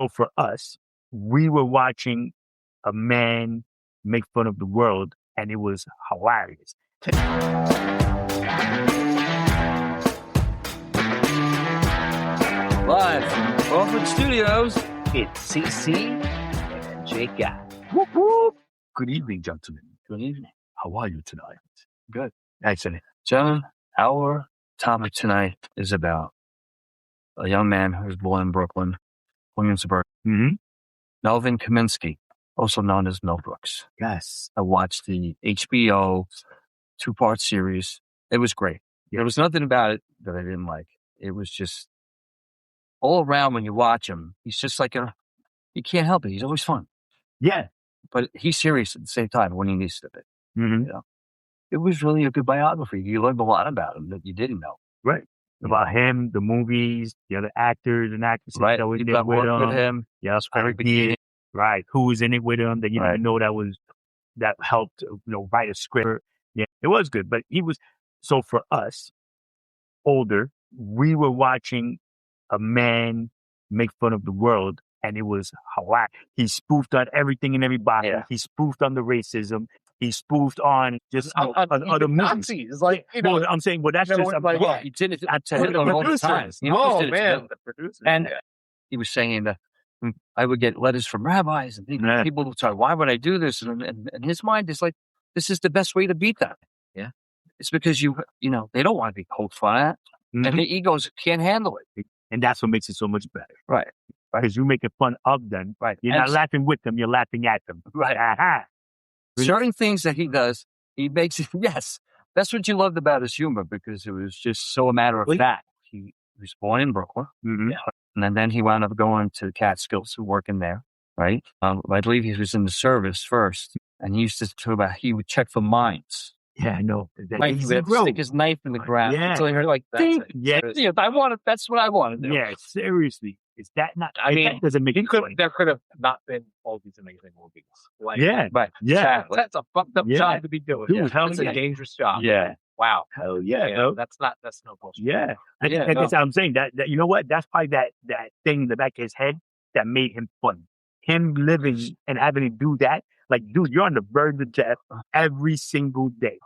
So for us, we were watching a man make fun of the world, and it was hilarious. Live from Crawford Studios, It's CC and Jake Guy. Whoop, whoop. Good evening, gentlemen. good evening. How are you tonight? Good. Excellent. Gentlemen, our topic tonight is about a young man who was born in Brooklyn, Williamsburg, Mm-hmm. Melvin Kaminsky, also known as Mel Brooks. Yes. I watched the HBO 2-part series. It was great. There was nothing about it that I didn't like. It was just all around when you watch him, he's just like you can't help it. He's always fun. Yeah. But he's serious at the same time when he needs to be. Mm-hmm. You know? It was really a good biography. You learned a lot about him that you didn't know. Right. About him, the movies, the other actors and actresses Right. that were You there got with work him. with him. Yeah, very beginning. right. Who was in it with him that you Right. didn't know that helped, write a script. Yeah, it was good. But so for us, older, we were watching a man make fun of the world, and it was hilarious. He spoofed on everything and everybody. Yeah. He spoofed on the racism. He spoofed on just on other movies. Nazis. Like, Well, I'm saying, well, that's you know, just like, Well, he did it to Hitler all the time. He always did it to Hitler. the producers. And he was saying that I would get letters from rabbis and people would say, why would I do this? And his mind is like, this is the best way to beat that. Yeah. It's because they don't want to be poked fun at. Mhm. And the egos can't handle it. And that's what makes it so much better. Right. Because you're making fun of them. Right. You're And not laughing with them. You're laughing at them. Right. Aha. Certain things that he does, he makes it, yes. That's what you loved about his humor, because it was just so a matter of fact. He was born in Brooklyn. Mm-hmm. And then he wound up going to the Catskills and working there, right? I believe he was in the service first. And he used to talk about, he would check for mines. Yeah, I know. Like, he would stick his knife in the ground until he heard like, ding. Yeah. Yeah, I want it. That's what I want to do. Yeah, seriously. Is that not? I mean, that doesn't make it funny. there could have not been all these amazing movies. Like, Yeah. Right. Yeah. Exactly. that's a fucked up Yeah. job to be doing. Dude, hell That's yeah. a dangerous job. Yeah. Wow. Hell yeah. Yeah, no. that's no bullshit. Yeah. Yeah, And that's what I'm saying. That you know what? That's probably that thing in the back of his head that made him funny. Him living and having to do that. Like, dude, you're on the verge of death every single day.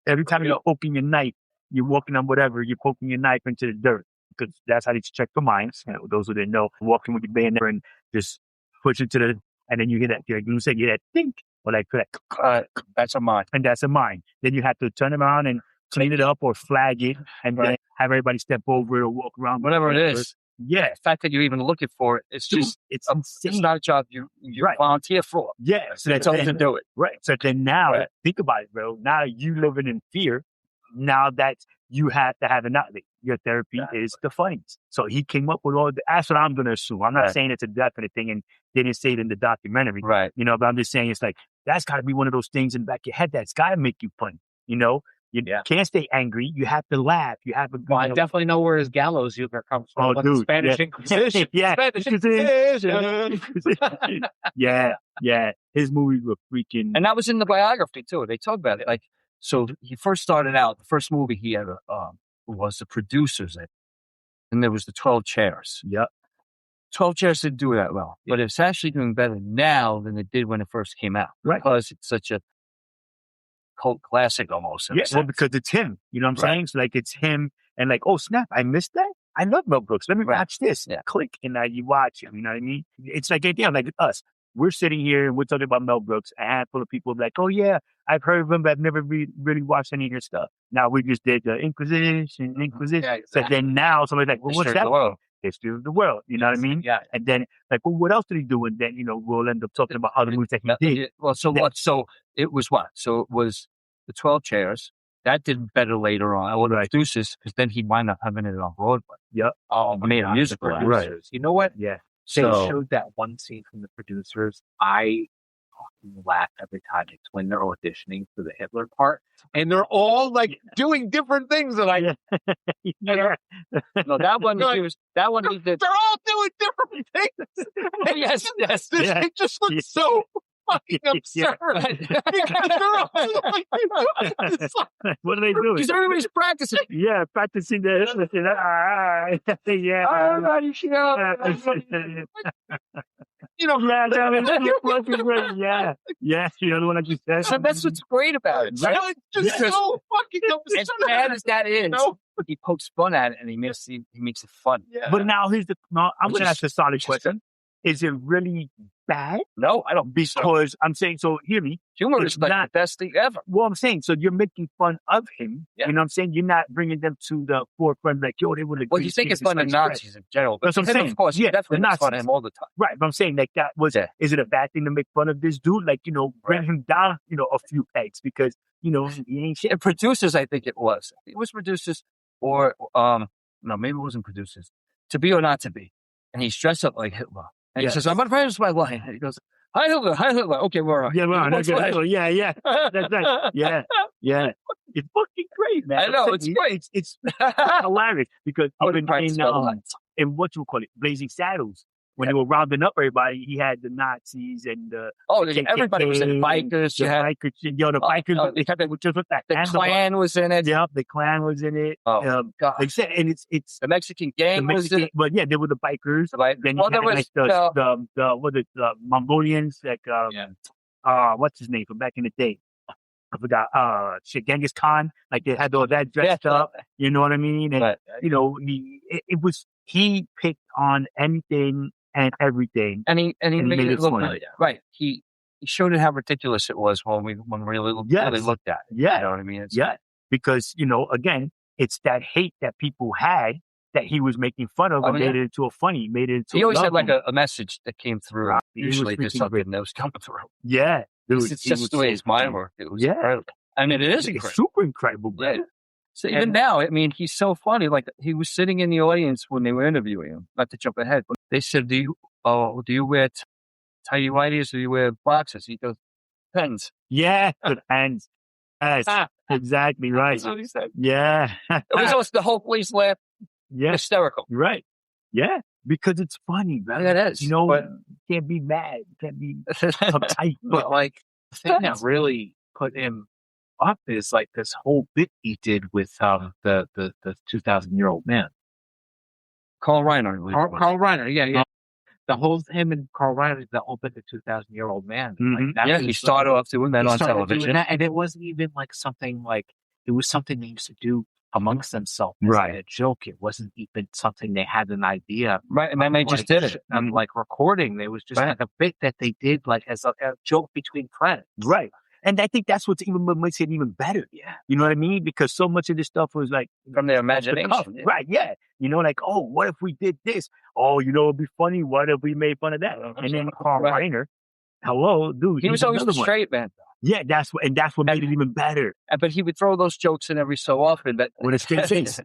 Every time you're poking your knife, you're walking on whatever, you're poking your knife into the dirt. Because that's how they check the mines. Those who didn't know, walking with your bayonet and just push it and then you hear that, like you said, you hear that think, or like that. That's a mine. And that's a mine. Then you have to turn around and clean it up or flag it and then have everybody step over it or walk around. Whatever it is. Yeah. The fact that you're even looking for it, it's just, it's it's insane. not a job you volunteer for. Yeah. So It's only to do it. Right. So then now, think about it, bro. Now you living in fear. Now that you have to have an outlet. Your therapy is the funnies. So he came up with that's what I'm going to assume. I'm not saying it's a definite thing, and they didn't say it in the documentary. Right. But I'm just saying it's like, that's got to be one of those things in the back of your head that's got to make you funny. You can't stay angry. You have to laugh. You have to. Well, I definitely know where his gallows humor comes from. Oh, dude. Spanish Inquisition. Spanish Inquisition. Yeah. His movies were freaking. And that was in the biography too. They talk about it. Like, so he first started out, the first movie he had was The Producers. And there was the 12 Chairs. Yep. 12 Chairs didn't do that well. But it's actually doing better now than it did when it first came out. Right. Because it's such a cult classic almost. Well, because it's him. You know what I'm saying? So like it's him and like, oh snap, I missed that. I love Mel Brooks. Let me watch this. Yeah. Click and now you watch it. You know what I mean? It's like like us. We're sitting here and we're talking about Mel Brooks. A handful of people are like, oh yeah, I've heard of him, but I've never really watched any of his stuff. Now we just did the Inquisition. Yeah, exactly. So then now somebody's like, well, what's that? History of the World. You know what I mean? Yeah. And then like, well, what else did he do? And then, we'll end up talking about other movies that he did. Well, so what? So it was what? So it was the 12 Chairs. That did better later on. I would have Producers, because then he wound up having it on Broadway. Yep. Oh, made a musical. Right. You know what? Yeah. They showed that one scene from The Producers. I fucking laugh every time. It's when they're auditioning for the Hitler part, and they're all like doing different things. And No, that one that one he did. They're all doing different things. Yes. It just looks so fucking absurd. Because they're all like, what are they doing? Because everybody's practicing. Yeah, practicing the yeah. You know the one I just said. So that's what's great about it. Right? It's just so fucking absurd. As bad as that is, he pokes fun at it and he makes it fun. Yeah. But now I'm going to ask a solid question. Is it really bad? No, I don't. Because I'm saying, so hear me. Humor is like the best thing ever. Well, I'm saying, so you're making fun of him. Yeah. You know what I'm saying? You're not bringing them to the forefront like, yo, they would have. Well, you think it's fun of Nazis in general. But that's what I'm saying. Of course, yeah, definitely makes fun of him all the time. Right, but I'm saying, like, that was, is it a bad thing to make fun of this dude? Like, bring him down, a few pegs because, he ain't shit. And producers, I think it was. It was producers or, no, maybe it wasn't producers. To Be or Not to Be. And he's dressed up like Hitler. And he says, I'm going to practice my line. And he goes, Hi Hitler. Okay, we're all right. Yeah, we're on. Yeah. That's right. Yeah. It's fucking great, man. I know, it's great. It's hilarious because even in what you call it, Blazing Saddles, when they were rounding up everybody, he had the Nazis and everybody was in bikers. The bikers. They were just with that. The Klan was in it. Yep, the Klan was in it. Oh, God. Like I said, and it's the Mexican gang was in it. But yeah, they were the bikers. Then there was the Mongolians, what's his name from back in the day? I forgot. Genghis Khan, like they had all that dressed up. You know what I mean? And he picked on anything and everything, and he made it look funny. Right. He showed it how ridiculous it was when we really looked at it. Yeah, you know what I mean? Because again, it's that hate that people had that he was making fun of and made it into a funny. Made it into. He always had like a message that came through. Right. Usually, there's something that was coming through. Yeah, dude, it's just the way his mind worked. It was incredible. I mean, it is incredible. It's super incredible, bro. Yeah. So even now, I mean, he's so funny. Like he was sitting in the audience when they were interviewing him. Not to jump ahead, but they said, "Do you wear tidy whities or do you wear boxers?" He goes, "Depends." Yeah, depends. Yes, exactly right. That's what he said. Yeah, it was almost the whole place laughed. Yeah, hysterical. Right. Yeah, because it's funny, right? Yeah, it is. You can't be mad. You can't be uptight. But like the thing that really put him up is like this whole bit he did with the 2,000-year-old man. Carl Reiner. Carl Reiner, yeah. The whole him and Carl Reiner, the whole bit the 2,000-year-old man. Mm-hmm. Like, he started off doing that on television, and it wasn't even like something like it was something they used to do amongst themselves, right? A joke. It wasn't even something they had an idea, right? And then they just did it. Like recording, it was just like a bit that they did, like as a joke between friends, right? And I think that's what makes it even better. Yeah. You know what I mean? Because so much of this stuff was like from their imagination. Right. Yeah. Like, oh, what if we did this? Oh, it'd be funny. What if we made fun of that? And then Carl Reiner, hello, dude. He was always the straight man. Yeah, that's what made it even better. But he would throw those jokes in every so often that with a straight face.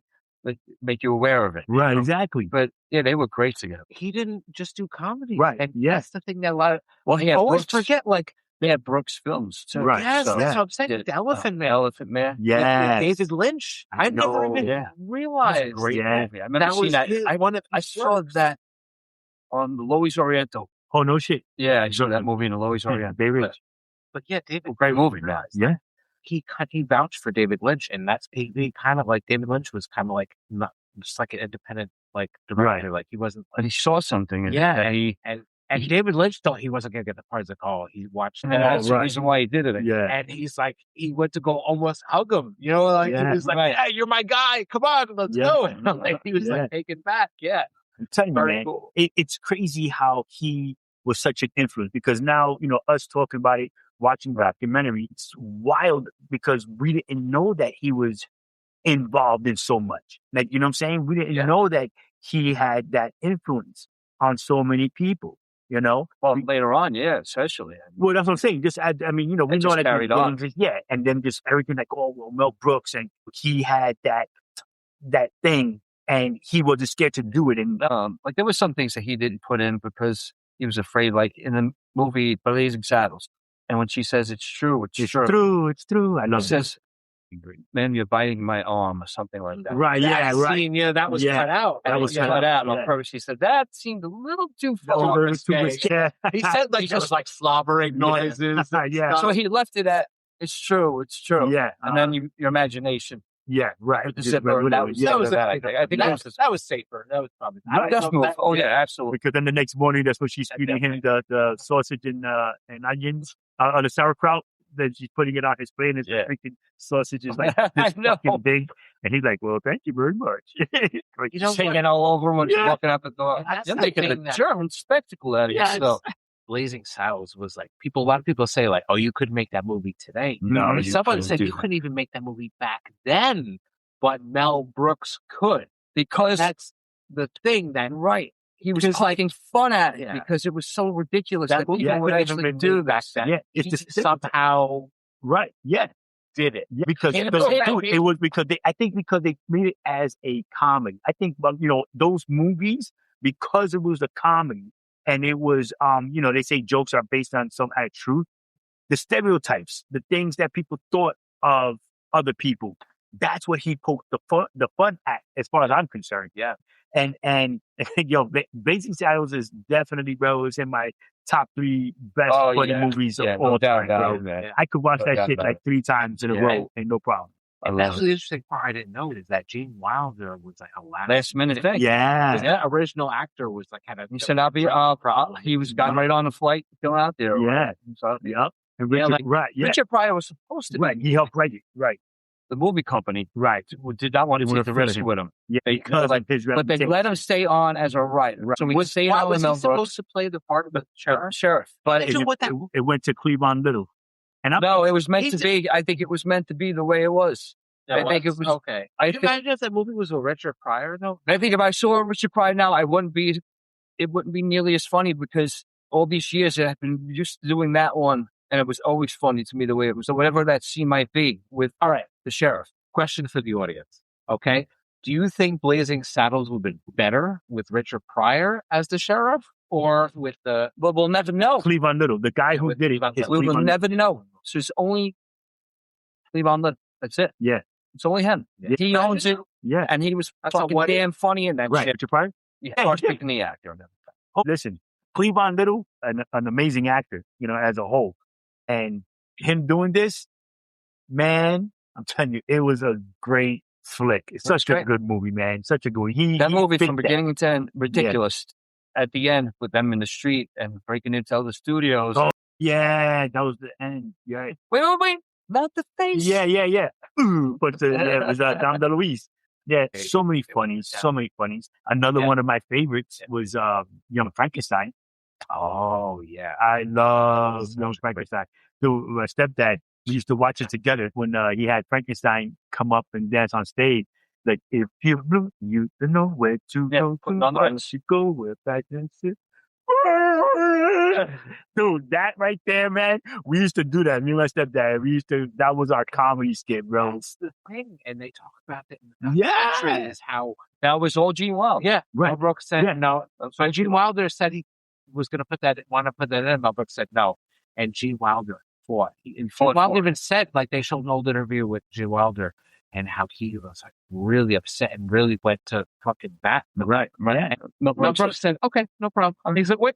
Make you aware of it. Right, exactly. But yeah, they were great together. He didn't just do comedy. Right. And that's the thing that a lot of he always forget, like they had Brooksfilms too. Right. Yes, that's what I'm saying. The Elephant Man. Elephant Man. Yeah. David Lynch. I never even realized. Great movie. I remember seeing that. I saw that on the Loews Oriental. Oh, no shit. Yeah, I saw that movie in the Loews Oriental. But yeah, David. Great movie, man. Yeah. He vouched for David Lynch, and that's he kind of like David Lynch was kind of like not just like an independent like director. Right. Like he wasn't. But he saw something. And David Lynch thought he wasn't going to get the part of the call. He watched. And that's the reason why he did it. Yeah. And he's like, he went to go almost hug him. He was like, "Hey, you're my guy. Come on, let's go." And like, he was like taken back. Yeah. I'm telling you, man, cool. It's crazy how he was such an influence because now, us talking about it, watching the documentary, it's wild because we didn't know that he was involved in so much. Like, you know what I'm saying? We didn't know that he had that influence on so many people. Well, later on, especially. Well, that's what I'm saying. Just, we know that carried on. And then just everything like, Mel Brooks, and he had that thing, and he wasn't scared to do it. And like there were some things that he didn't put in because he was afraid. Like in the movie Blazing Saddles, and when she says it's true, it's true. It's true. I love it. Man, you're biting my arm or something like that. Right, yeah, right. Scene, that was Yeah. cut out. That And was he cut cut out out, on purpose. He said, that seemed a little too far. Yeah. He said like just like slobbering noises. and Yeah. stuff. So he left it at, it's true. Yeah. And then your imagination. Yeah, right. With the zipper, That was I think that was safer. That was probably. Best move. Oh, yeah, absolutely. because then the next morning, that's when she's feeding him the sausage and onions on the sauerkraut. Then she's putting it on his plate, and his freaking sausage is like this fucking big. And he's like, "Well, thank you very much." You know, hanging all over when she's walking out the door. That's You're the making thing a German spectacle out of yourself. Blazing Saddles was like a lot of people say like, "Oh, you couldn't make that movie today." No, And someone said you couldn't even make that movie back then, but Mel Brooks could, because that's the thing. That he was poking fun at it because it was so ridiculous that people would actually do back then. Yeah, he somehow did it. Yeah, because it was because they made it as a comedy. I think those movies, because it was a comedy and it was they say jokes are based on some truth. The stereotypes, the things that people thought of other people, that's what he poked the fun at, as far as I'm concerned. Yeah. And Blazing Saddles is definitely, bro, is in my top 3 best funny movies of all time. I could watch that shit like 3 times in a row, and no problem. And that's the interesting part I didn't know is that Gene Wilder was like a last minute thing. Yeah. The original actor was like kind of. He said, "I'll be." He was got right on the flight, going out there. Yeah. So, yep. And Richard, Richard Pryor was supposed to. Right. He helped write it. Right. The movie company, did not want to take the risk with him. Yeah, because of his but they let him stay on as a writer. Right. So we was he supposed to play the part of the sheriff? But it went to Cleavon Little. And it was meant to be. I think it was meant to be the way it was. I think it was okay. Can you imagine if that movie was with Richard Pryor though? I think if I saw Richard Pryor now, it wouldn't be nearly as funny because all these years I've been used to doing that one, and it was always funny to me the way it was. So whatever that scene might be with the sheriff. Question for the audience. Okay. Do you think Blazing Saddles would have been better with Richard Pryor as the sheriff or with the... Well, we'll never know. Cleavon Little, the guy who did it. We will never know. So it's only Cleavon Little. That's it. Yeah. It's only him. Yeah. He owns it. Yeah. And he was fucking damn funny in that shit. Richard Pryor? Yeah. Or speaking the actor. Listen, Cleavon Little, an amazing actor, as a whole. And him doing this, man, I'm telling you, it was a great flick. It's such a good movie, man. Such a good movie. That movie from beginning to end, ridiculous. Yeah. At the end, with them in the street and breaking into other studios. Oh, yeah, that was the end. Yeah. Wait. Not the face. Yeah. But it was Dom DeLuise. Yeah, so many funnies. Another one of my favorites was Young Frankenstein. Oh, yeah. I love Young Frankenstein. So my stepdad, we used to watch it together when he had Frankenstein come up and dance on stage. Like, if you're blue, you don't know where to go. You go where fashion sits. Dude, that right there, man. We used to do that. Me and my stepdad, that was our comedy skit, bro. That's the thing. And they talk about it in the documentary is how that was all Gene Wilder. Yeah. Right. Mel Brooks said no. So Gene Wilder said he was going to want to put that in. Mel Brooks said no. And Gene Wilder fought. Gene Wilder even said, like, they showed an old interview with Gene Wilder and how he was like really upset and really went to fucking bat. Right. Mel Brooks said, okay, no problem. He's like, wait,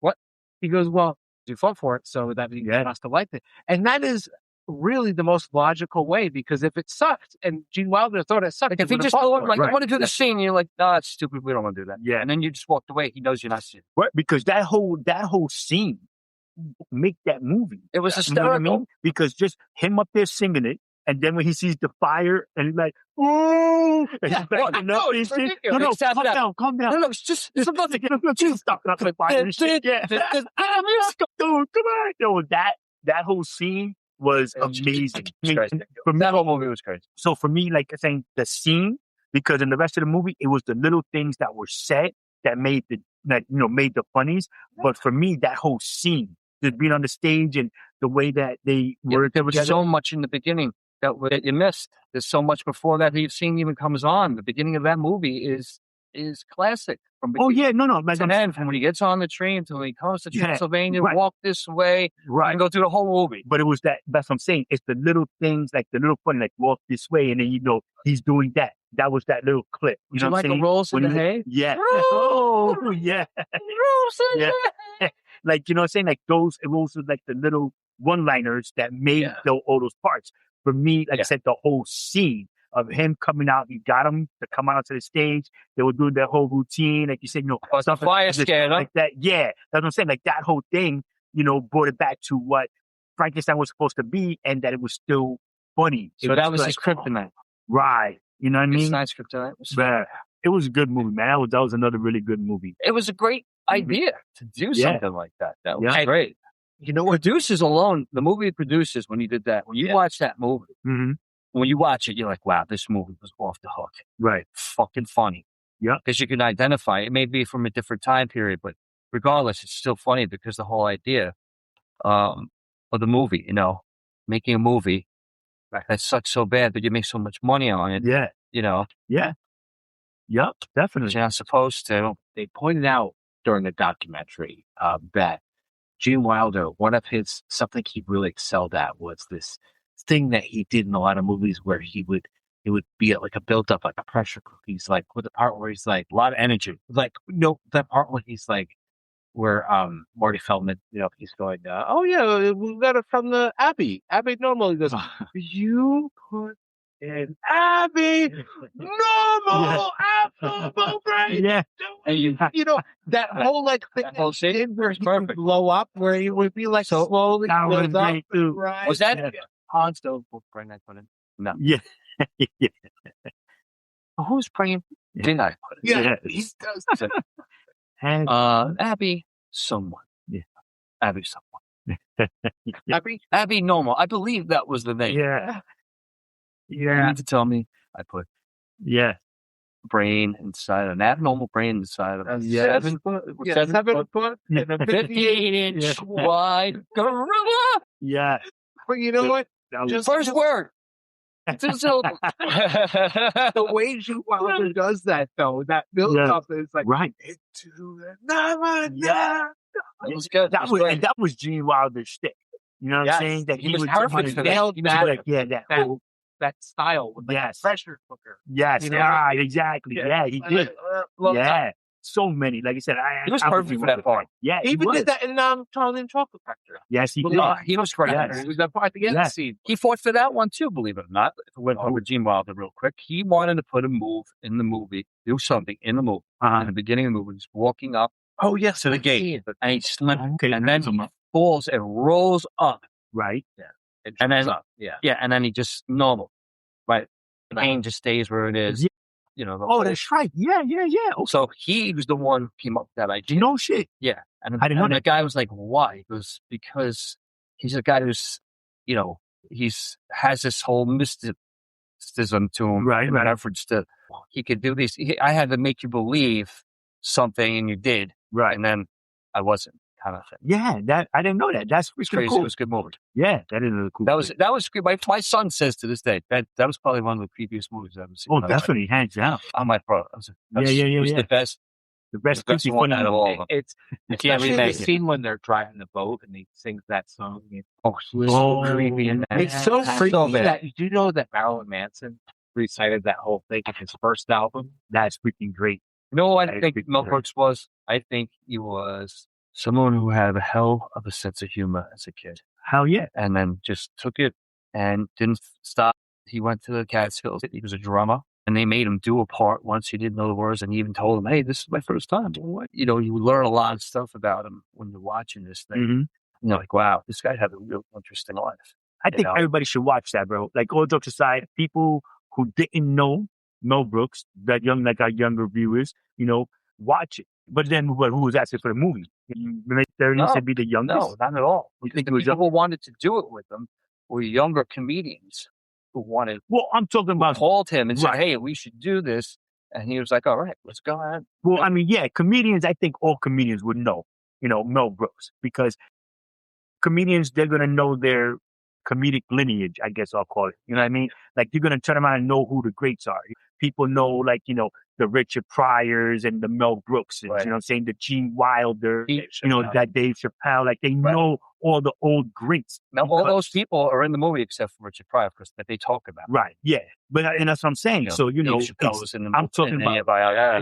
what? He goes, well, you fought for it, so that means you must have liked it. And that is really the most logical way, because if it sucked and Gene Wilder thought it sucked, if he just told him, I want to do the scene, and you're like, no, that's stupid, we don't want to do that. Yeah. And then you just walked away. He knows you're not seeing it. Right, because that whole scene make that movie. It was hysterical. You know what I mean? Because just him up there singing it, and then when he sees the fire, and he's like, "Ooh!" And he's backing up. It's ridiculous. Calm down. No, it's just nothing. Just stop the fire and shit. Yeah. Dude, come on. Yo, that whole scene was amazing. For me, that whole movie was crazy. So for me, like saying the scene, because in the rest of the movie, it was the little things that were said that made the funnies. But for me, that whole scene, just being on the stage and the way that they were, there was so much in the beginning that you missed. There's so much before that scene even comes on. The beginning of that movie is is classic. From Oh yeah, no, to end, from when he gets on the train till he comes to Transylvania, right. walk this way, and go through the whole movie. But it was that's what I'm saying. It's the little things, like the little funny, like walk this way, and then he's doing that. That was that little clip. You know what I'm saying? Rolls in the hay? Yeah. Oh, yeah. Yeah. Like, you know what I'm saying? Like those were like the little one-liners that made all those parts. For me, like I said, the whole scene of him coming out, he got him to come out onto the stage. They were doing their whole routine, like you said, stuff fire scared like that. Yeah, that's what I'm saying. Like that whole thing, brought it back to what Frankenstein was supposed to be, and that it was still funny. So that was his kryptonite, right? You know what I mean? Nice kryptonite. It was a good movie, man. That was another really good movie. It was a great idea to do something like that. That was great. Producers alone, the movie producers, when he did that, when you watch that movie, when you watch it, you're like, wow, this movie was off the hook. Right. Fucking funny. Yeah. Because you can identify it. May be from a different time period, but regardless, it's still funny because the whole idea of the movie, making a movie that sucks so bad, but you make so much money on it. Yeah. Yeah. Yep, definitely. You're not supposed to. They pointed out during the documentary that Gene Wilder, something he really excelled at was this thing that he did in a lot of movies where it would be like a built up, like a pressure cooker. He's like, with the part where he's like, a lot of energy. Like, that part where he's like, where Marty Feldman, he's going, oh yeah, we got it from the Abbey. Abbey normally does. You put in Abbey normal apple brain. Yeah. And that whole like thing where he would blow up, where he would be like slowly that was up. right. Was that Hans Stove bring that put in? No. Yeah. Yeah. Who's bringing? Didn't I put it? Yeah, he does. Abby, someone. Yeah. Abby, someone. Abby Normal. I believe that was the name. Yeah. You need to tell me. I put brain inside an abnormal brain inside of a 7 foot, 7 foot, and a 15-inch wide gorilla. Yeah. But you know what? Just first word. 2 syllables. The way Gene Wilder does that, though, that build up is like into the It was good. That was Gene Wilder's shtick. You know what I'm saying? That he was perfect for that. That style with like a pressure cooker. Yes, exactly. Yeah, he did. So many. Like I said, he was perfect for that part. Yeah, he even did that in Charlie and Chocolate Factory. Yes, he did. He was great. He was that part at the end of the scene. He fought for that one too, believe it or not. If we went over Gene Wilder real quick, he wanted to put a move in the movie, do something in the movie. In the beginning of the movie, he's walking up to the gate, and he slipped, and then he falls and rolls up. Right. Yeah. And then and then he just normal. Right. The pain just stays where it is. Yeah. That's right. Yeah. Okay. So he was the one who came up with that idea. No shit. Yeah. And I didn't know that. The guy was like, why? He goes, because he's a guy who's, has this whole mysticism to him. Right. Efforts to, he could do these. I had to make you believe something and you did. Right. And then I wasn't. Kind of thing. Yeah, I didn't know that. That's crazy. Cool. It was a good movie. Yeah, that is a cool. That was great. My son says to this day that was probably one of the creepiest movies I've ever seen. Oh, definitely, hands down. I'm my pro. It was the best. The best creepy one out of all of them. It's especially the scene when they're driving the boat and he sings that song. So creepy in that. It's so creepy that you know that Marilyn Manson recited that whole thing in his first album. That's freaking great. You know what I think Mel Brooks was? I think he was someone who had a hell of a sense of humor as a kid. Hell yeah. And then just took it and didn't stop. He went to the Catskills. He was a drummer. And they made him do a part once he didn't know the words. And he even told him, hey, this is my first time. What? You learn a lot of stuff about him when you're watching this thing. Mm-hmm. And you're like, wow, this guy had a real interesting life. I think everybody should watch that, bro. Like, all jokes aside, people who didn't know Mel Brooks, our younger viewers, watch it. But then, who was asking for the movie? In the late 30s to be the youngest? No, not at all. You think the people who wanted to do it with them were younger comedians who wanted. Well, I'm talking about. Called him and said, hey, we should do this. And he was like, all right, let's go ahead. Well, I mean, comedians, I think all comedians would know, Mel Brooks. Because comedians, they're going to know their comedic lineage, I guess I'll call it. You know what I mean? Like, you're going to turn around and know who the greats are. People know, like, the Richard Pryors and the Mel Brooks, you know what I'm saying? The Gene Wilder, that Dave Chappelle. Like, they know all the old greats. Now, all those people are in the movie except for Richard Pryor, of course, that they talk about. Right, yeah. And that's what I'm saying. So, I'm talking about,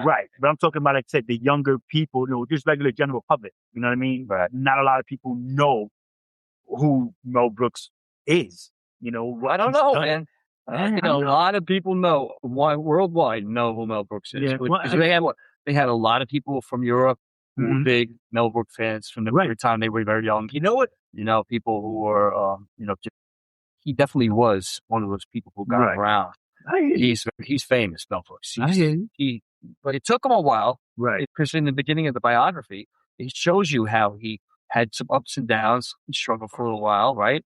right. But I'm talking about, like I said, the younger people, just regular general public. You know what I mean? Right. Not a lot of people know who Mel Brooks is. I don't know, man. A lot of people worldwide know who Mel Brooks is. Yeah, they had a lot of people from Europe who were big Mel Brooks fans from the time they were very young. You know what? People who were, he definitely was one of those people who got around. He's famous, Mel Brooks. But it took him a while, right? Because in the beginning of the biography, it shows you how he had some ups and downs. He struggled for a little while, right?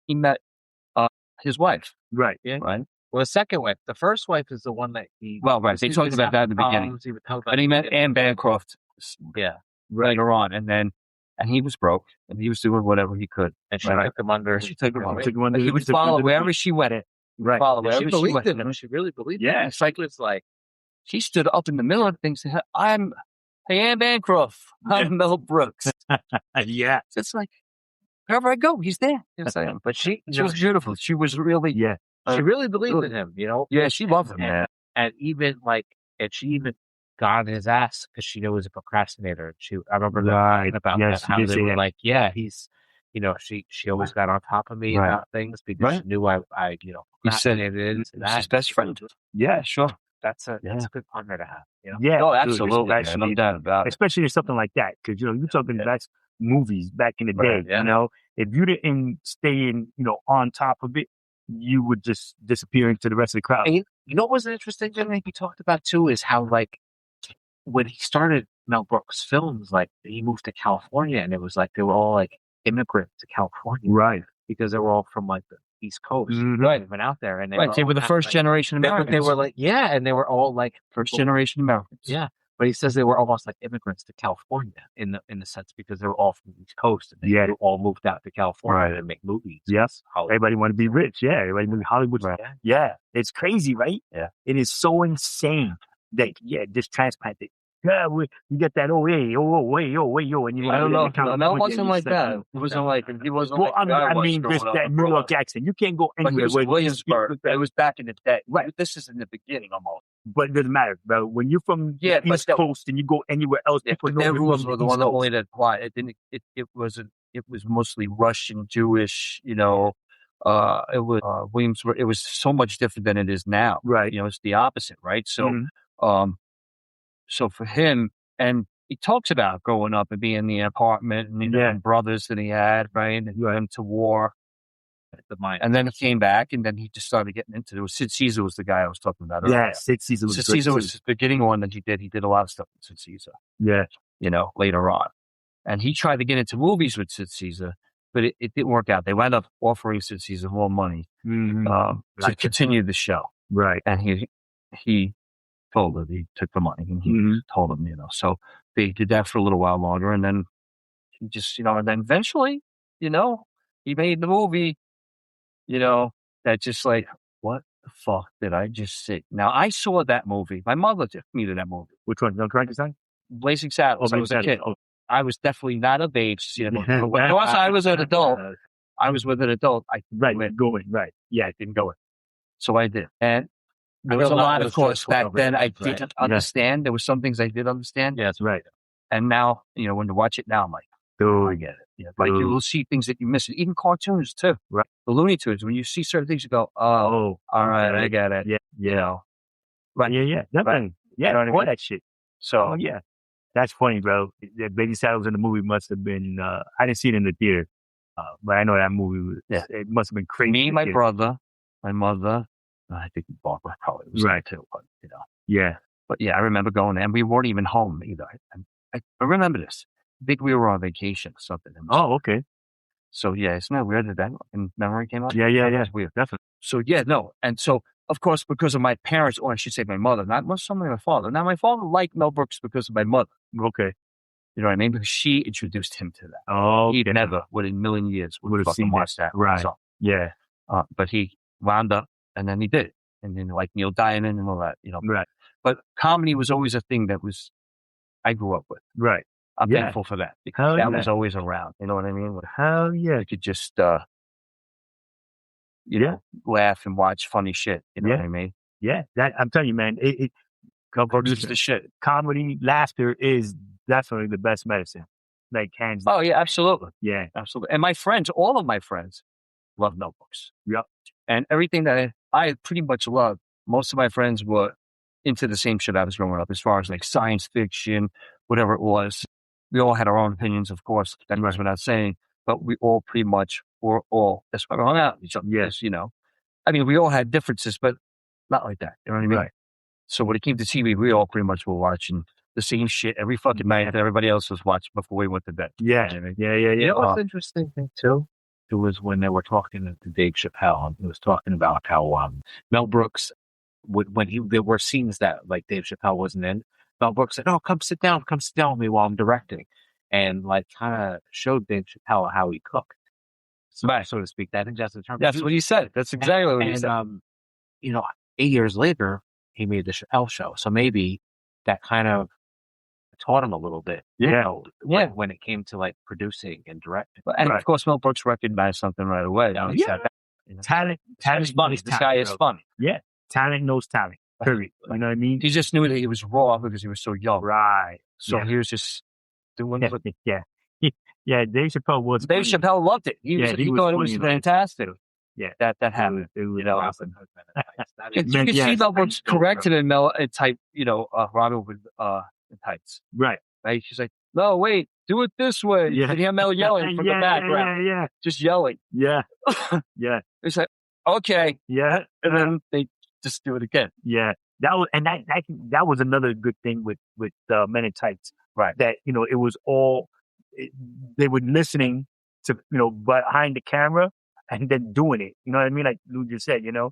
He met his wife. Right. Yeah. Right. Well, the second wife. The first wife is the one that he... Well, right. They talked about that in the beginning. And he met Anne Bancroft later on. And he was broke. And he was doing whatever he could. And she took him under. She took him under. He would follow wherever she went. Right. Follow wherever she believed in him. She really believed in him. Yeah. It's like she stood up in the middle of things and said, hey, Anne Bancroft. I'm Mel Brooks. Yeah. It's like, wherever I go, he's there. But she was beautiful. She was really, she really believed in him, Yeah, she loved him. And even she even got on his ass because she knew he was a procrastinator. I remember talking about that, how they were like, he's, she always got on top of me about things because she knew I procrastinated into that. She's his best friend. Yeah, sure. That's a good partner to have. Yeah, oh, absolutely. No doubt about it. Especially in something like that, because you're talking that's movies back in the day. Yeah. If you didn't stay on top of it, you would just disappear into the rest of the crowd. And what was interesting thing he talked about too is how when he started Mel Brooks films, he moved to California, and it was they were all immigrants to California, right? Because they were all from the East Coast, right? Went out there, and they were the first generation Americans. They were and they were all first generation Americans. Yeah, but he says they were almost like immigrants to California in the sense because they were all from the East Coast, and they all moved out to California to make movies. Yes, everybody wanted to be rich. Yeah, everybody moved Hollywood. Right. Yeah, it's crazy, right? Yeah, it is so insane that just transplanted. Yeah, you get that. And I don't know. No, it wasn't like that. It wasn't like he wasn't. Well, I mean, this that New York accent. You can't go anywhere. It was Williamsburg. It was back in the day. Right. This is in the beginning almost. But it doesn't matter, bro. When you're from the East Coast and you go anywhere else, people know rules were the one that only that apply. It was mostly Russian, Jewish. It was Williamsburg. It was so much different than it is now. Right. It's the opposite, right? So, So for him, and he talks about growing up and being in the apartment and brothers that he had, right? And he went to war. And then he came back, and then he just started getting into it. Sid Caesar was the guy I was talking about earlier. Yeah, Sid Caesar was the beginning one that he did. He did a lot of stuff with Sid Caesar. Yeah. Later on. And he tried to get into movies with Sid Caesar, but it didn't work out. They wound up offering Sid Caesar more money to continue the show. Right. And he told her he took the money, and he told him, so they did that for a little while longer, and then he just, and then eventually, he made the movie, that just what the fuck did I just see? Now, I saw that movie. My mother took me to that movie. Which one? Young Frankenstein? Blazing Saddles. I was a kid. I was definitely not of age to see that movie. Once I was an adult, I was with an adult. I didn't go in. Right. Yeah, I didn't go in. So I did. And there was a lot, of course, back then I didn't understand. There were some things I did understand. Yeah, that's right. And now, when you watch it now, I'm like, I get it. Yeah. You will see things that you miss. Even cartoons, too. Right. The Looney Tunes, when you see certain things, you go, all right, I get it. Yeah. Right. Yeah. Right. Yeah, I know that shit. So, that's funny, bro. The Baby Saddles in the movie must have been, I didn't see it in the theater, but I know that movie, it must have been crazy. Me, my brother, my mother, I think Barbara probably was right too, but Yeah. But I remember going there, and we weren't even home either. I remember this. I think we were on vacation or something. Oh, okay. So isn't that weird that memory came up? Yeah. It's weird. Definitely. So no. And so, of course, because of my parents, or I should say my mother, not somebody my father. Now, my father liked Mel Brooks because of my mother. Okay. You know what I mean? Because she introduced him to that. Oh, He never would in a million years would have seen watched that. Right. So, yeah. but he wound up, and then he did. And then like Neil Diamond and all that, you know. Right. But comedy was always a thing that I grew up with. Right. I'm thankful for that. Because that was always around. You know what I mean? Hell yeah. You could just, you know, laugh and watch funny shit. You know what I mean? Yeah. That I'm telling you, man, Brooks is the shit. Comedy, laughter is definitely the best medicine. Like hands down. Oh yeah, absolutely. Yeah. Absolutely. And my friends, all of my friends love Mel Brooks. Yep. And everything that I pretty much loved, most of my friends were into the same shit I was growing up, as far as like science fiction, whatever it was. We all had our own opinions, of course. That goes without saying, but we all pretty much were all, that's why we hung out with each other. Yes. You know, I mean, we all had differences, but not like that. You know what I mean? Right. So when it came to TV, we all pretty much were watching the same shit every fucking night that everybody else was watching before we went to bed. Yeah. You know what I mean? Yeah. You know what's the interesting thing too? It was when they were talking to Dave Chappelle, and he was talking about how Mel Brooks, there were scenes that like Dave Chappelle wasn't in, Mel Brooks said, "Oh, come sit down with me while I'm directing," and like kind of showed Dave Chappelle how he cooked, so to speak. I think that's the term. That's what he said. That's exactly what he said. You know, 8 years later, he made the Chappelle Show, so maybe that kind of taught him a little bit. You know, when it came to like producing and directing. And of course, Mel Brooks recognized something right away. He said, talent is funny. This guy is funny. Yeah. Talent knows talent. Period. You know what I mean? He just knew that he was raw because he was so young. Right. So he was just doing it. Yeah. Dave Chappelle was. Dave Chappelle loved it. He thought it was fantastic. Yeah. That happened. You know, awesome. you can see Mel Brooks corrected in type, you know, Robin with in tights. Right. She's like, "No, wait, do it this way." Yeah. And hear Mel yelling from the background. Yeah. Just yelling. Yeah. Yeah. It's like, okay. Yeah. And then they just do it again. Yeah. That was another good thing with Men in Tights. Right. That, you know, it was all, they were listening to, you know, behind the camera and then doing it. You know what I mean? Like Lou just said, you know,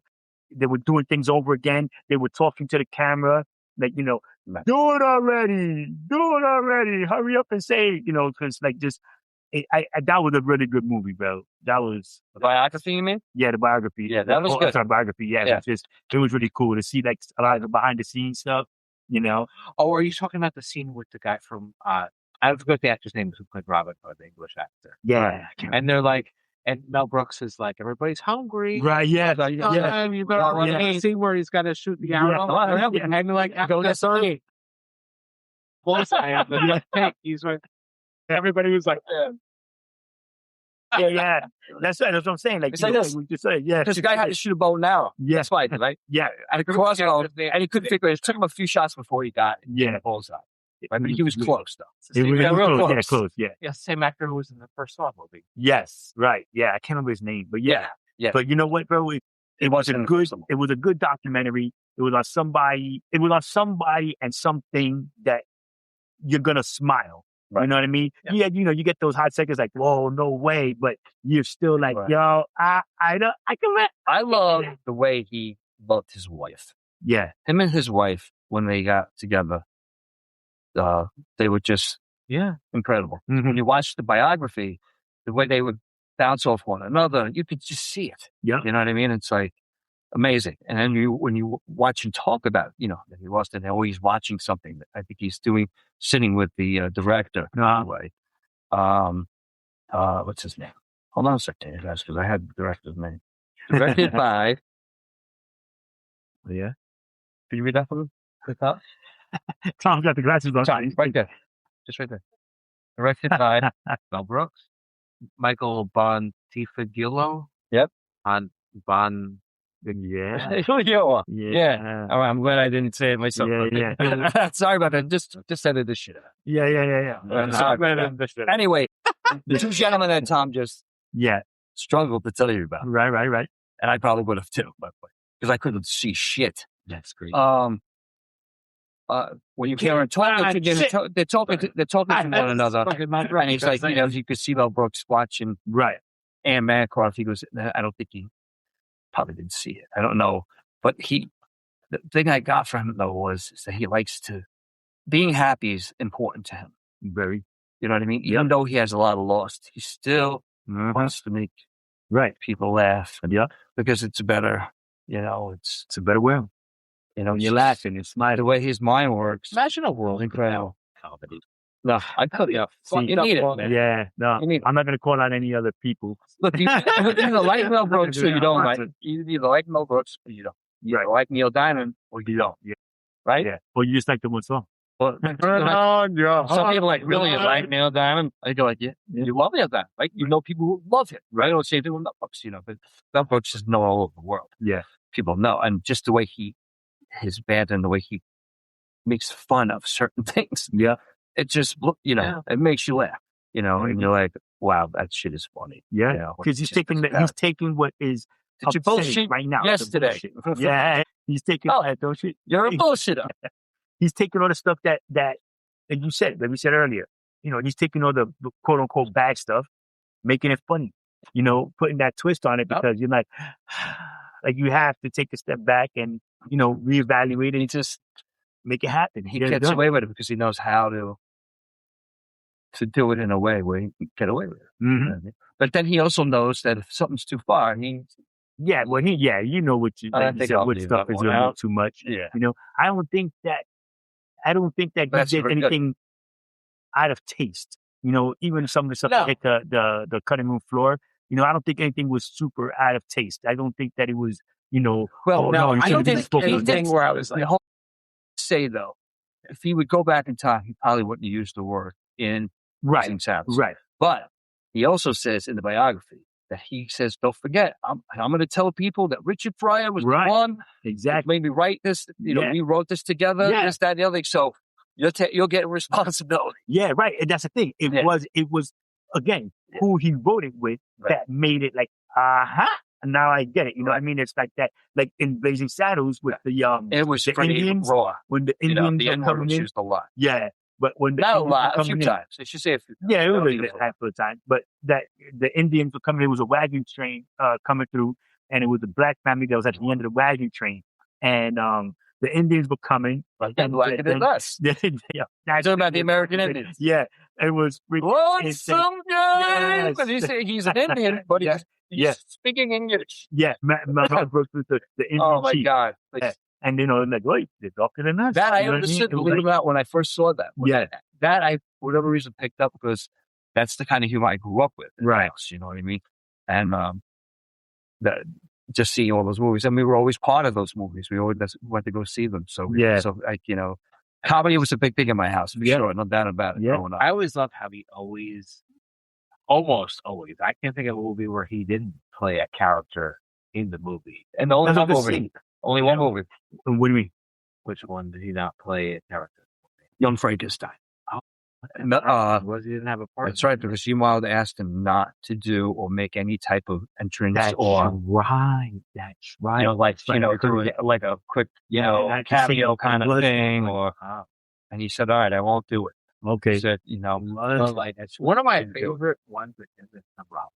they were doing things over again. They were talking to the camera. Like, you know, do it already. Hurry up and say it, you know, because like just, that was a really good movie, bro. That was the biography, you mean? Yeah, the biography. Yeah, that was good. Sorry, biography. Yeah. It was really cool to see like a lot of the behind the scenes stuff, you know. Oh, are you talking about the scene with the guy from I forgot the actor's name who played Robin, or the English actor. Yeah. And they're like, and Mel Brooks is like, everybody's hungry. Right, yeah. You gotta see where he's gotta shoot the arrow. And they're like, go to sorry. Bullseye on the tank. He's like, everybody was like, yeah. That's what I'm saying. Like, it's like this. Because the guy had to shoot a bow and arrow. Yeah. That's why, right? Yeah. And a crossbow, and he couldn't figure it. It took him a few shots before he got the bullseye. Right? But he was close, though. It was real close. Yeah, close. Yeah. Yeah, same actor who was in the first Saw movie. Yes. Right. Yeah. I can't remember his name, but yeah. But you know what, bro? It was a good documentary. It was on somebody and something that you're gonna smile. Right. You know what I mean? Yeah. You know, you get those hot seconds like, whoa, no way, but you're still like, yo, I love the way he loved his wife. Yeah. Him and his wife, when they got together, they were just incredible. Mm-hmm. When you watch the biography, the way they would bounce off one another, you could just see it. Yeah. You know what I mean? It's like amazing. And then when you watch him talk about, you know, that he lost and always watching something that I think he's sitting with the director anyway. What's his name? Hold on a second, guys, because I had the director's name. Directed by. Yeah. Can you read that for me? Tom's got the glasses on. Tom, right there. Just right there. Directed by Mel Brooks, Michael Bontifigillo. Yep. On Bon. Yeah. All right. I'm glad I didn't say it myself. Yeah. Sorry about that. Just edit this shit out. Yeah. Anyway, the two gentlemen that Tom just struggled to tell you about. Right. And I probably would have too, by the way, because I couldn't see shit. That's great. When you hear them talking, they're talking to one another. And he's like, you know, you could see Mel Brooks watching Anne Bancroft. He goes, I don't think he probably didn't see it. I don't know. But the thing I got from him, though, was that he likes being happy is important to him. Very. You know what I mean? Even though he has a lot of lost, he still wants to make people laugh. Yeah. Because it's a better, it's a better way. You're laughing, you're smiling. The way his mind works. Imagine a world incredible comedy. No, I tell you, you need it, man. Yeah, no, I'm not going to call out any other people. Look, you either like Mel Brooks or you don't like. You either like Mel Brooks or you don't. You either like Neil Diamond or you don't. Yeah. Right? Yeah. Or you just like the one song. Well, some people really like Neil Diamond. I go like, you love Neil Diamond. Like, people who love him, right? I don't say doing Mel Brooks, but Mel Brooks is known all over the world. Yeah. People know. And just the way his band and the way he makes fun of certain things. Yeah. It just, it makes you laugh, and you're like, wow, that shit is funny. Yeah. Because he's taking what is bullshit right now. Yesterday. Yeah. He's taking that bullshit. You're a bullshitter. He's taking all the stuff that like we said earlier, he's taking all the quote unquote bad stuff, making it funny, putting that twist on it because you're like you have to take a step back and, reevaluate it and just make it happen. He gets away with it because he knows how to do it in a way where he can get away with it. Mm-hmm. But then he also knows that if something's too far, what stuff is a little too much. Yeah. I don't think that he did anything out of taste. Even some of the stuff that hit the cutting room floor, I don't think anything was super out of taste. I don't think that it was, I don't think anything where I was like, say though, if he would go back in time, he probably wouldn't use the word in Rising Sounds. Right. But he also says in the biography that he says, don't forget, I'm going to tell people that Richard Pryor was the one. Exactly. Made me write this. We wrote this together. This, that, and the other thing. So you'll get responsibility. Yeah, right. And that's the thing. It was again who he wrote it with that made it like, and now I get it. You know what I mean? It's like that, like in Blazing Saddles with the it was the pretty Indians, raw. When the Indians the were coming in, used a lot. Yeah, but when the not Indians a lot, were a few coming times. I should say a few times. Yeah, it was a handful of times. But that the Indians were coming. There was a wagon train coming through, and it was a black family that was at the end of the wagon train, and the Indians were coming. And blacker than us. Talking about the American Indians. Yeah, it was. Some guy, but he's an Indian, but he's speaking English. Yeah, Mel Brooks was the Indian Oh my chief. God! And like, wait, they're talking than us. That I understood. Believe it or not, when I first saw that. That I, for whatever reason, picked up because that's the kind of humor I grew up with. Right. You know what I mean? And just seeing all those movies, and we were always part of those movies. We always went to go see them. So comedy was a big thing in my house for sure, no doubt about it. Yeah. I always loved how he almost always. I can't think of a movie where he didn't play a character in the movie. And the only one movie. Only one movie. What do you mean? Which one did he not play a character? Young Frankenstein. Was he didn't have a part? That's right, because Gene Wilder asked him not to do or make any type of entrance That's right. like a quick, cameo kind of thing, and he said, "All right, I won't do it." Okay. He said, that's one of my favorite ones that isn't about.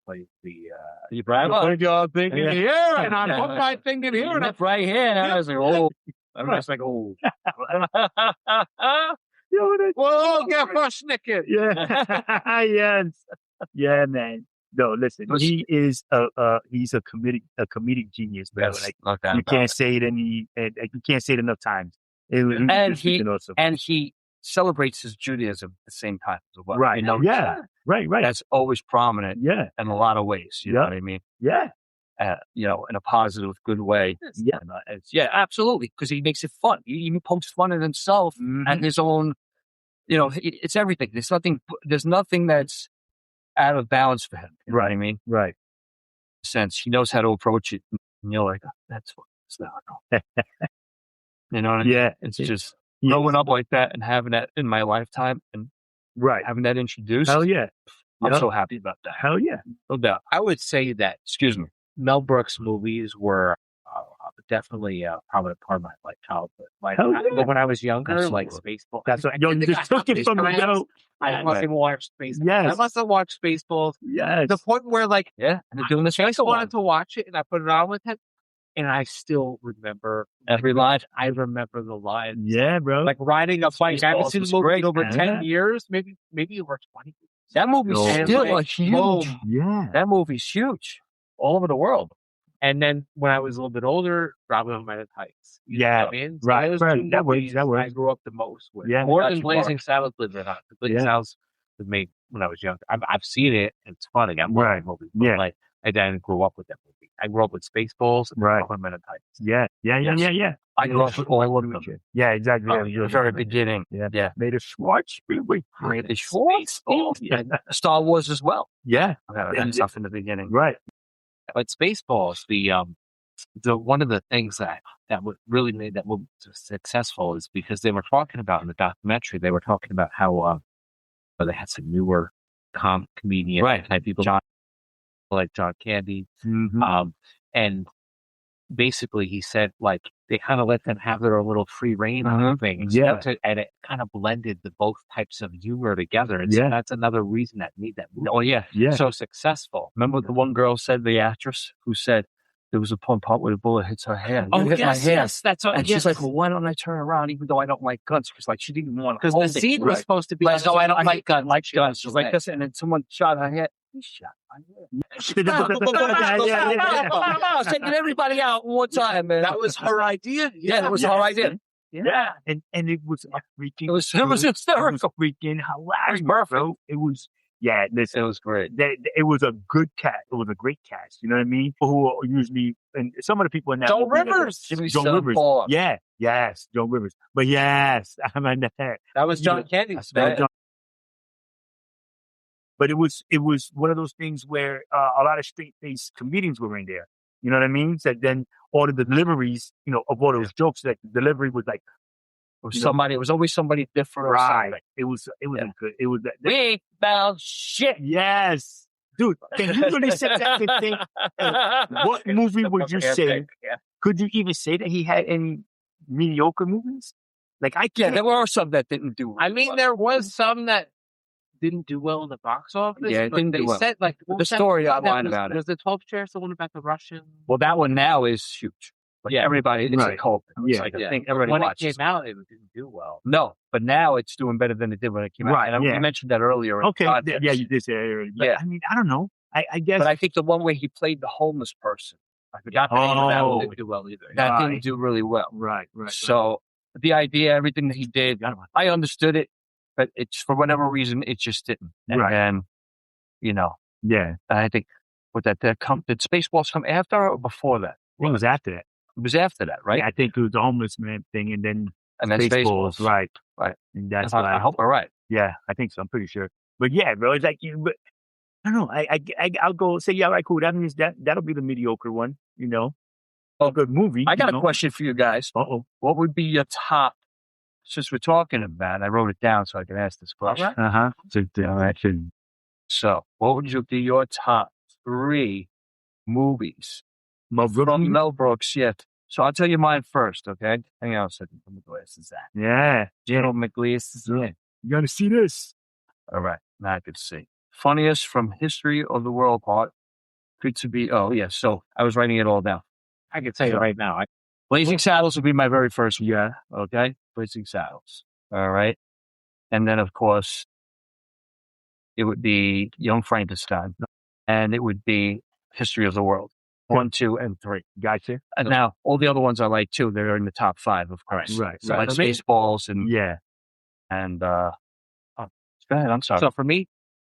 Plays the Brad. What y'all thinking here? And on what am I thinking here? And that's right here. And I was like, oh. I was like, oh. Well, get first naked. Yeah. Yes. Yeah, man. No, listen. He is he's a comedic genius, man. Yes, like you can't say it you can't say it enough times. And he celebrates his Judaism at the same time as well. Right. Right. That's always prominent. Yeah. In a lot of ways. You know what I mean? Yeah. In a positive, good way. Yeah. And, absolutely. Because he makes it fun. He even pokes fun at himself and his own. It's everything. There's nothing that's out of balance for him. You know what I mean? Right. Sense he knows how to approach it. And you're like, that's what it's not. You know what I mean? Yeah. It's just growing up like that and having that in my lifetime and having that introduced. Hell yeah. I'm so happy about that. Hell yeah. No doubt. I would say that, Mel Brooks movies were definitely a prominent part of my childhood. Like when I was younger, like Spaceballs. That's what you just took it from me. I must have watched Spaceballs. Yes. I must have watched Yes. Spaceballs. The point where and they're doing this. I wanted to watch it and I put it on with him. And I still remember every line. I remember the lines. Yeah, bro. Like riding a bike. I haven't seen the movie in over 10 years, maybe over 20. That movie's still huge. Boom. Yeah. That movie's huge all over the world. And then when I was a little bit older, Robin Hood Men in Tights. You know what I mean? So right. those Right. two That movies works. I grew up the most with. Yeah. More than Blazing Saddles, believe it or not. Blazing Saddles was made when I was young. I've seen it. And it's fun again. Right. Movie, but like, I didn't grow up with that movie. I grew up with Spaceballs and Robin Hood Men in Tights. Yeah. I grew up with all of them. Yeah, exactly. The very beginning. Yeah. Made a Schwartz. Made a Schwartz. Yeah. Star Wars as well. Yeah. That stuff in the beginning. Right. But Spaceballs, the one of the things that really made that movie successful is because they were talking about in the documentary, they were talking about how they had some newer comedian type people, like John Candy. Mm-hmm. And basically he said, like, they kind of let them have their little free reign on things. Yeah. And it kind of blended the both types of humor together. And so that's another reason that made that movie so successful. Remember what the one girl said, the actress, who said there was a part where the bullet hits her hand. Oh, hit my hand. yes. That's what, and she's like, well, why don't I turn around even though I don't like guns? Because like she didn't even want to because the scene was supposed to be like, I don't like guns. Like guns. She's like this, and then someone shot her head. He shot my head. Taking everybody out one time, man. That was her idea. Yeah, that was her idea. Yeah. And it was freaking. It was hysterical. Freaking hilarious, perfect. bro. It was. Yeah, listen, it was great. It was a good cast. It was a great cast. You know what I mean? Who are usually, and some of the people in that. Joan Rivers. Joan Rivers. Yeah. Yes. Joan Rivers. But yes, I mean that was John Candy. But it was one of those things where a lot of straight-faced comedians were in there. You know what I mean? So then all the deliveries, of all those jokes, like the delivery was like, it was always somebody different. Right. It was a good. It was that. We found shit. Yes, dude. Can you really sit back and think? What movie would you say? Yeah. Could you even say that he had any mediocre movies? Like I can't. Yeah, there were some that didn't do. I mean, there was some that didn't do well in the box office. Yeah, it didn't do well. Said, like, the story online about it. Was the 12 Chairs the one about the Russian? Well, that one now is huge. Like everybody, it's a cult. It's like I think everybody when watches. It came out, it didn't do well. No, but now it's doing better than it did when it came out. Right. And you mentioned that earlier. Okay. Yeah, you did say that earlier. But, I mean, I don't know. I guess. But I think the one where he played the homeless person, I forgot the name of that didn't do well either. That didn't do really well. Right. So the idea, everything that he did, I understood it, but it's for whatever reason, it just didn't. And then, I think did Spaceballs come after or before that? Well, it was after that. It was after that, right? Yeah, I think it was the homeless man thing, and then Spaceballs. Right. And that's why I hope I'm right. Yeah, I think so. I'm pretty sure. But yeah, bro, it's like but I don't know. I'll go say all right, cool. That means that'll be the mediocre one. A good movie. I got a question for you guys. What would be your top? Since we're talking about, I wrote it down so I can ask this question. So, what would be your top 3 movies? From Mel Brooks, So I'll tell you mine first, okay? Hang on a second. Put my glasses on. Yeah. Put my glasses on. You gotta see this. All right. Now I can see. Funniest from history of the world part. Good to be. Oh, yeah. So I was writing it all down. I can tell you right now. Blazing Saddles would be my very first one. Yeah. Okay. Blazing Saddles. All right. And then, of course, it would be Young Frankenstein. And it would be History of the World. 1, 2, and 3. Gotcha. And now all the other ones I like too. They're in the top 5, of course. Right. So like Spaceballs and go ahead. I'm sorry. So for me,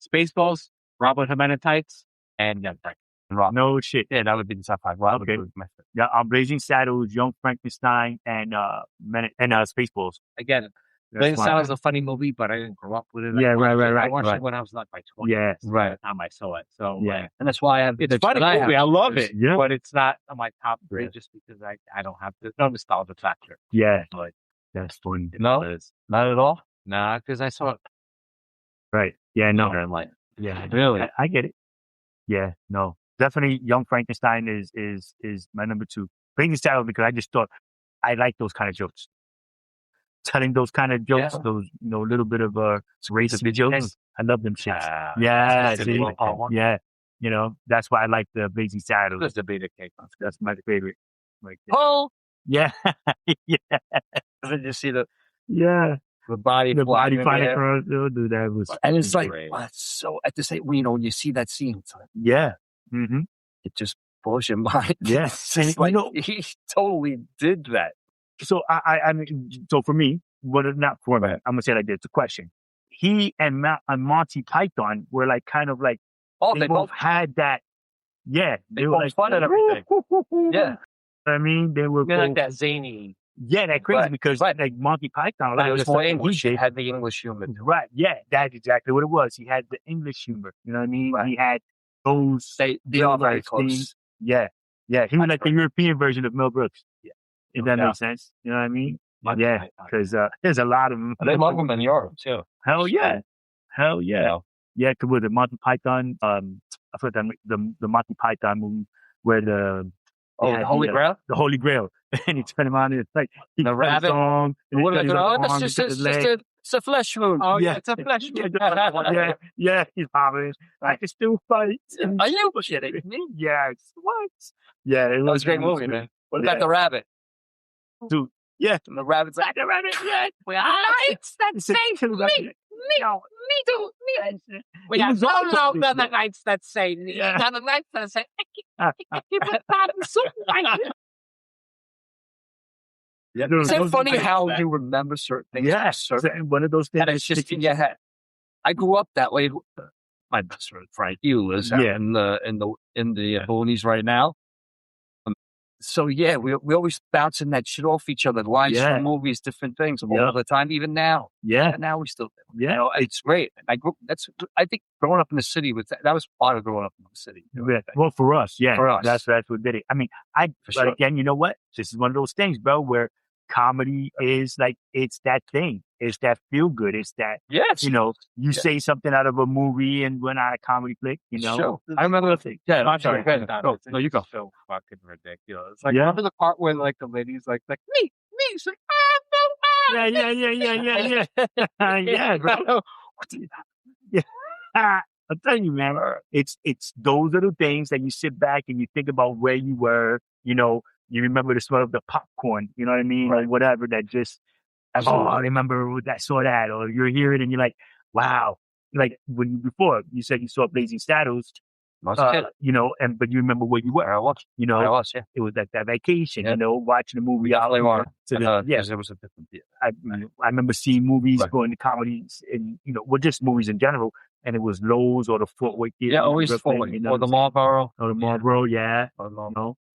Spaceballs, Robin Hood Men in Tights, and Young Frankenstein. No shit. Yeah, that would be the top 5. Well, okay. Yeah, Blazing Saddles, Young Frankenstein, and Spaceballs. Again, Blazing Saddles is a funny movie, but I didn't grow up with it. Right. I watched it when I was like my 20s. Yeah, right. By the time I saw it. So and that's why I have. It's a funny movie. I love it. Yeah. But it's not on my top 3 just because I don't have no nostalgia factor. Yeah. But that's fun. No, not at all. Nah, because I saw it. Right. Yeah. No. In life. Yeah. Really. I get it. Yeah. No. Definitely, Young Frankenstein is my number 2. Blazing Saddles because I just thought I like those kind of jokes. Telling those kind of jokes, those little bit of racist jokes. I love them shits. Yeah. That's why I like the Blazing Saddles. That's the beta cake. That's my favorite. Like that. Pull. Yeah. Yeah. And then you see the The body body flying flying in the air. across. Oh, dude, that was. And it's like, great. so at the same, when you see that scene, it's like, Yeah. Mm-hmm. it just blows your mind. Yeah. It's just like, he totally did that. So I mean, so for me, not for me, I'm gonna say like this. It's a question. He and Monty Python were like kind of like they both had that. Yeah, they were both like fun and everything. Yeah, I mean they were both, like that zany. Yeah, that crazy because like Monty Python, but it was more English. He had the English humor, right? Yeah, that's exactly what it was. He had the English humor. You know what I mean? Right. He had those. They are very close. Things. Yeah, yeah. He was like the European version of Mel Brooks. Yeah, if that makes sense. You know what I mean? Yeah, because there's a lot of them. They love them in Europe too. Hell yeah, hell yeah, yeah. Because with the Monty Python, I forgot the Monty Python movie where the Holy Grail, the Holy Grail, and he turned him on and it's like the rabbit song. It's a flesh wound. Oh yeah, it's a flesh wound. Yeah, he's hobbling. I can still fight. Are you shitting me? Yes. What? Yeah, that was a great movie, man. What about the rabbit? Dude. Yeah. And the rabbit's like, the rabbit, yeah. We are lights that say me. We are no longer the lights that say me. Not the lights that say Is it funny how you remember certain things? Yes. One of those things. And it's just in your head. I grew up that way. My best friend Frank, he lives out in the boonies right now. So yeah, we always bouncing that shit off each other, lines from movies, different things all the time. Even now, now we still, you know, it's great. I think growing up in the city that was part of growing up in the city. Well, for us, for us, that's what did it. I mean, but again, you know what? This is one of those things, bro, where comedy is like it's that thing. It's that feel good. It's that you know, you say something out of a movie and we're not a comedy flick, you know. Sure. I remember the thing. Yeah, I'm sorry. No, you go. So fucking ridiculous. Like remember the part where like the lady's like me. She's like, yeah, bro. Yeah. I'm telling you, man, it's those little things that you sit back and you think about where you were, you know, you remember the smell of the popcorn, you know what I mean? Right. Or whatever that just, I remember I saw that, or you're hearing and you're like, wow. Like before you said you saw Blazing Saddles, you know, but you remember where you were. I was, you know, it was that vacation, you know, watching the movie. It was a different deal. I remember seeing movies, going to comedies, and you know, just movies in general. And it was Lowe's or the Fort Worth Theater. Yeah, always Fort Worth. Or the Marlboro. Or the Marlboro,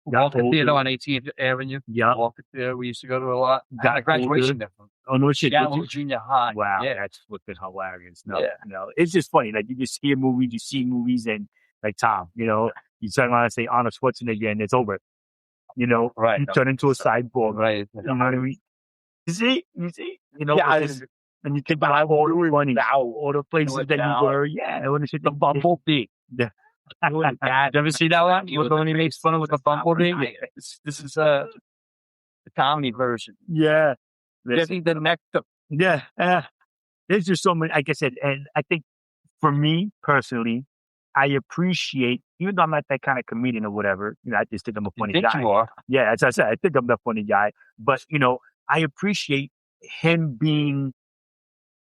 Theater on 18th Avenue. Yeah. Walker Theater, we used to go to a lot. Got a graduation there. Oh, no shit. Junior high. Wow. Yeah. That's fucking hilarious. No, you know, it's just funny. Like, you just hear movies, you see movies, and like Tom, you know, you turn around and say Arnold Schwarzenegger and it's over. You know, you turn into a cyborg. Right. You know what I mean? You see? You know, and you think about all the places that you were. Yeah. The Bumblebee. Yeah. You ever see that one? When he makes fun of the Bumblebee? This is the comedy version. Yeah. Getting the nectar. Yeah. There's just so many, like I said, and I think for me personally, I appreciate, even though I'm not that kind of comedian or whatever, you know, I just think I'm a funny guy. You are. Yeah, as I said, I think I'm that funny guy. But, you know, I appreciate him being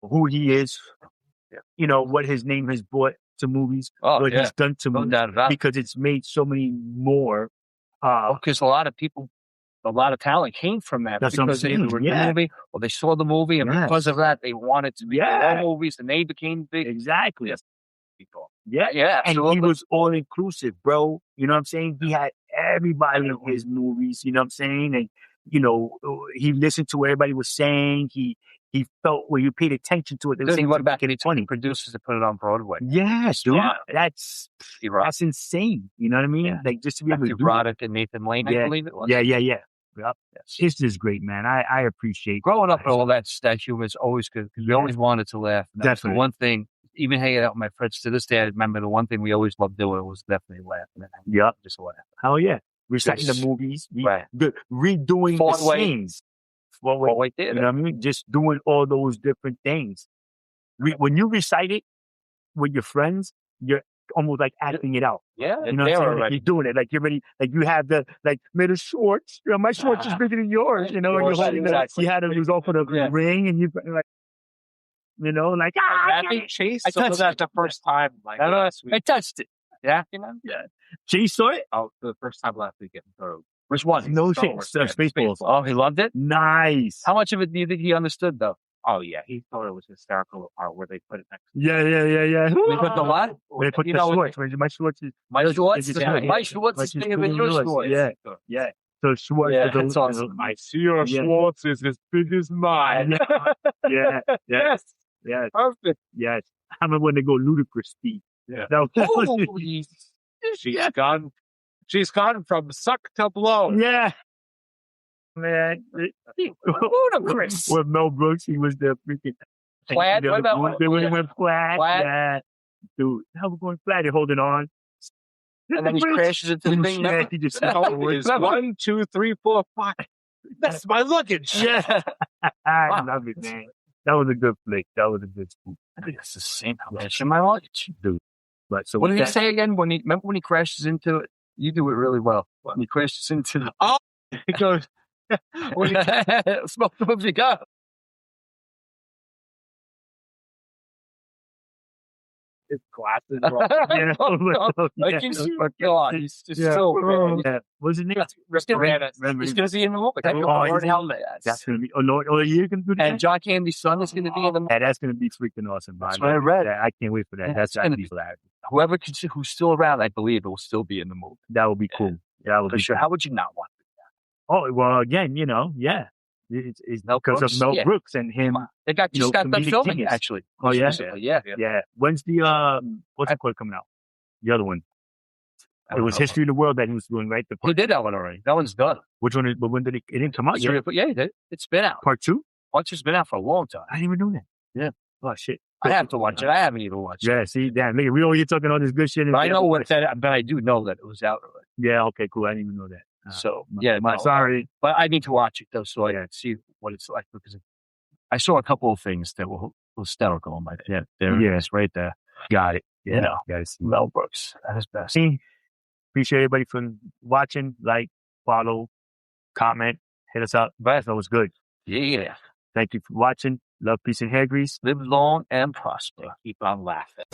who he is, you know, what his name has brought to movies, what he's done to movies, because it's made so many more. Because a lot of talent came from that. That's because they were in the movie, or they saw the movie, and because of that, they wanted to be their own movies, and they became big. Exactly. People. Yeah. And he was all inclusive, bro. You know what I'm saying? He had everybody in his movies, you know what I'm saying? And, you know, he listened to what everybody was saying. He felt where you paid attention to it. He went back and he 20 producers to put it on Broadway. Yes, dude. Yeah. That's insane. You know what I mean? Yeah. Like, just to be able to do Roddick and Nathan Lane, I believe it was. Yeah. Yep. Yes. It's just great, man. I appreciate growing up with all that humor is always good because we always wanted to laugh. Definitely. The one thing, even hanging out with my friends to this day, I remember the one thing we always loved doing was definitely laughing. Yep. Just laugh. Hell yeah. Reciting the movies, redoing the scenes. You know what I mean? Just doing all those different things. When you recite it with your friends, you're almost like acting it out. Yeah, You know what I'm saying? Like you're doing it. Like you're ready. Like you have the made of shorts. You know, my shorts is bigger than yours. You know, and you're holding exactly. you had it was all for the ring, and you like, you know, like I think Chase saw that the first time. Like last week. I touched it. Yeah, yeah. Chase saw it. Oh, the first time last week. Which one? No shit. Spaceballs. Oh, he loved it. Nice. How much of it do you think he understood though? Oh yeah, he thought it was hysterical the part where they put it next. Yeah. They put the what? They put the shorts. My shorts is my shorts. My shorts is bigger than your shorts. Yeah. So Schwartz, that's awesome. I see your Schwartz is as big as mine. Yes. Perfect. Yes. I remember when they go ludicrous speed. Yeah. She's gone from suck to blow. Yeah. Man. Ludicrous. With Mel Brooks, he was the freaking Plaid. What about when he went flat? Yeah. Dude, how we going flat? They're holding on. And then he crashes into the thing. He just 1, 2, 3, 4, 5. That's my luggage. Yeah. I love it, man. That was a good flick. That was a good spook. I think it's the same. How much in my luggage, dude? But so what did he say again? Remember when he crashes into it? You do it really well. When he crashes into the he goes. Smoke the cigar. His glasses. I can see my God. He's just so bad. Yeah. What's his name? He's going to be in the movie. Lord helmet. That's going to be. Oh, Lord. Oh, you're going to do that? And John Candy's son is going to be in the movie. Yeah, that's going to be freaking awesome. That's what I read. I can't wait for that. That's going to be hilarious. Whoever who's still around, I believe, will still be in the movie. That would be cool. That would be sure. Cool. How would you not want to do that? Oh, well, again, you know, yeah. It's because of Mel Brooks and him. They just got done filming it, actually. Oh, yeah? Yeah. When's the, what's it coming out? The other one. It was History of the World that he was doing, right? He did that one already. That one's done. Which one? But when did it didn't come out yet? Yeah, he did. It's been out. Part 2? Part 2's been out for a long time. I didn't even know that. Yeah. Oh, shit. I have to watch it. I haven't even watched it. Yeah, see, damn, nigga, we all here talking all this good shit. I know what that, but I do know that it was out already. Yeah, okay, cool. I didn't even know that. Sorry. But I need to watch it, though, so I can see what it's like, because I saw a couple of things that were hysterical. I'm like, it's right there. Got it. Yeah. You know, got it. Mel Brooks at his best. Appreciate everybody for watching. Like, follow, comment, hit us up. That was good. Yeah. Thank you for watching. Love, peace, and hair grease. Live long and prosper. Keep on laughing.